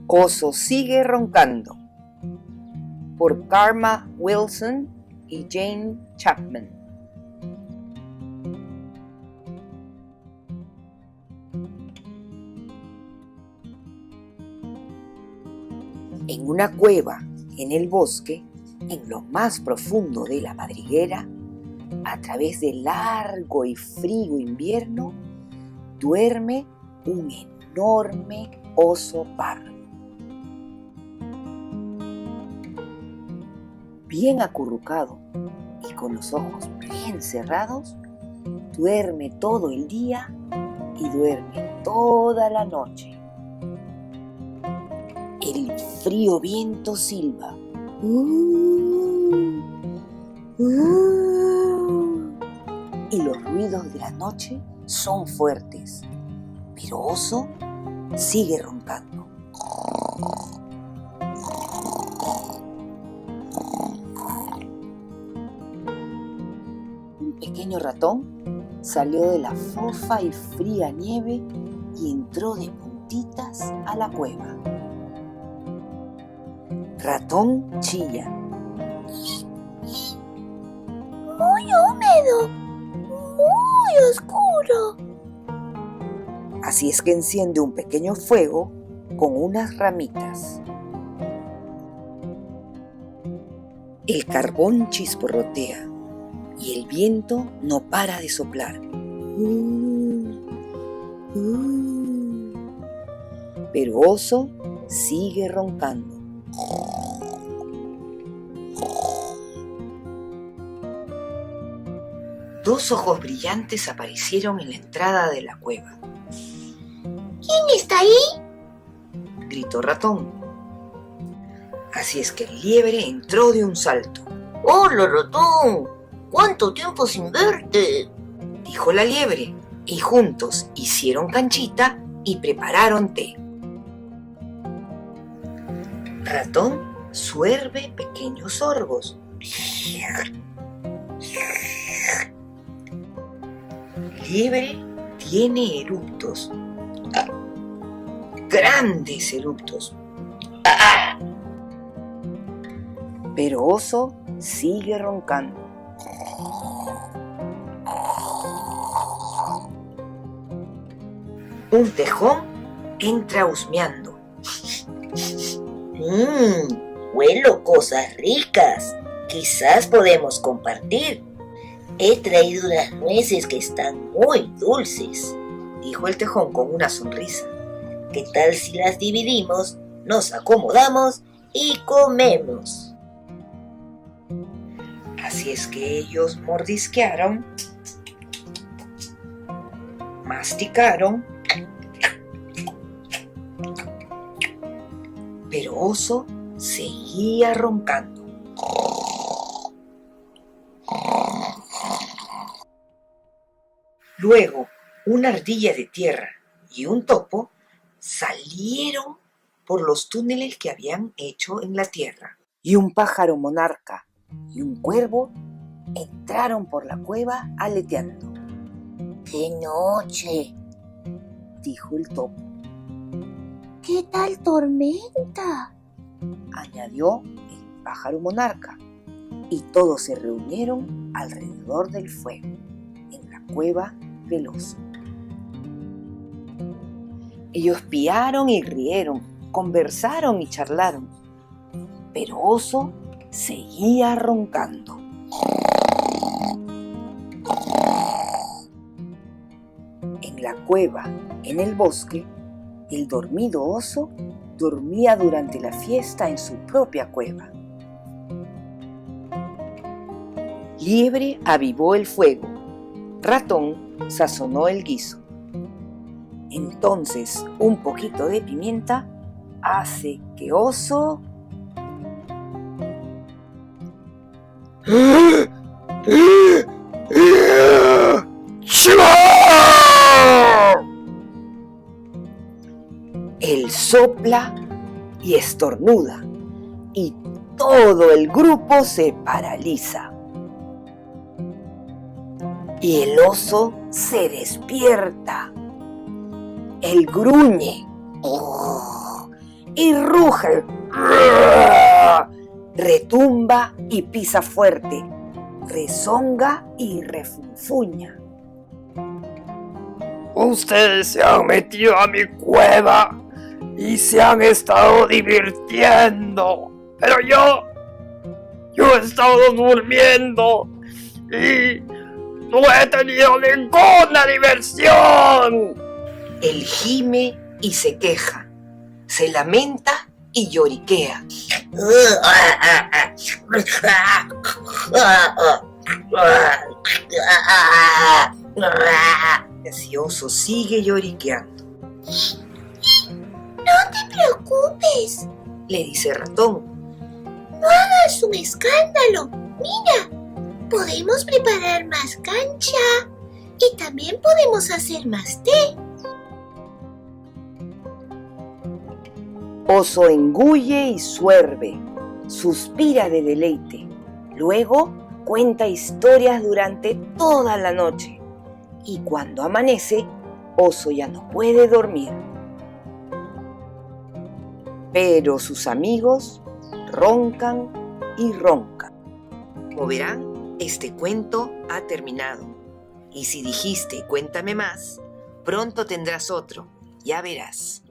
Oso sigue roncando, por Karma Wilson y Jane Chapman. En una cueva en el bosque, en lo más profundo de la madriguera, a través del largo y frío invierno, duerme un enorme oso pardo. Bien acurrucado y con los ojos bien cerrados, duerme todo el día y duerme toda la noche. El frío viento silba. Y los ruidos de la noche son fuertes, pero Oso sigue roncando. Un pequeño ratón salió de la fofa y fría nieve y entró de puntitas a la cueva. Ratón chilla. Muy húmedo, muy oscuro. Así es que enciende un pequeño fuego con unas ramitas. El carbón chisporrotea y el viento no para de soplar. Pero Oso sigue roncando. Dos ojos brillantes aparecieron en la entrada de la cueva. ¿Quién está ahí? Gritó Ratón. Así es que el liebre entró de un salto. ¡Hola, Ratón! ¿Cuánto tiempo sin verte?, dijo la liebre, y juntos hicieron canchita y prepararon té. Ratón suerbe pequeños sorbos. Liebre tiene eructos, grandes eructos. Pero Oso sigue roncando. Un tejón entra husmeando. Huelo cosas ricas. Quizás podemos compartir. He traído unas nueces que están muy dulces, dijo el tejón con una sonrisa. ¿Qué tal si las dividimos, nos acomodamos y comemos? Así es que ellos mordisquearon, masticaron, pero Oso seguía roncando. Luego, una ardilla de tierra y un topo salieron por los túneles que habían hecho en la tierra. Y un pájaro monarca y un cuervo entraron por la cueva aleteando. ¡Qué noche!, dijo el topo. ¿Qué tal tormenta?, añadió el pájaro monarca. Y todos se reunieron alrededor del fuego, en la cueva del oso. Ellos piaron y rieron, conversaron y charlaron, pero Oso seguía roncando. En la cueva, en el bosque, el dormido Oso dormía durante la fiesta en su propia cueva. Liebre avivó el fuego. Ratón sazonó el guiso. Entonces, un poquito de pimienta hace que Oso él sopla y estornuda, y todo el grupo se paraliza. Y el oso se despierta. Él gruñe y ruge. Retumba y pisa fuerte, rezonga y refunfuña. Ustedes se han metido a mi cueva y se han estado divirtiendo, pero yo he estado durmiendo y no he tenido ninguna diversión. Él gime y se queja, se lamenta y lloriquea. Así Oso sigue lloriqueando. No te preocupes, Le dice Ratón. haz un escándalo. Mira, podemos preparar más cancha y también podemos hacer más té. Oso engulle y suerbe, suspira de deleite. Luego cuenta historias durante toda la noche. Y cuando amanece, Oso ya no puede dormir. Pero sus amigos roncan y roncan. Como verán, este cuento ha terminado. Y si dijiste cuéntame más, pronto tendrás otro, ya verás.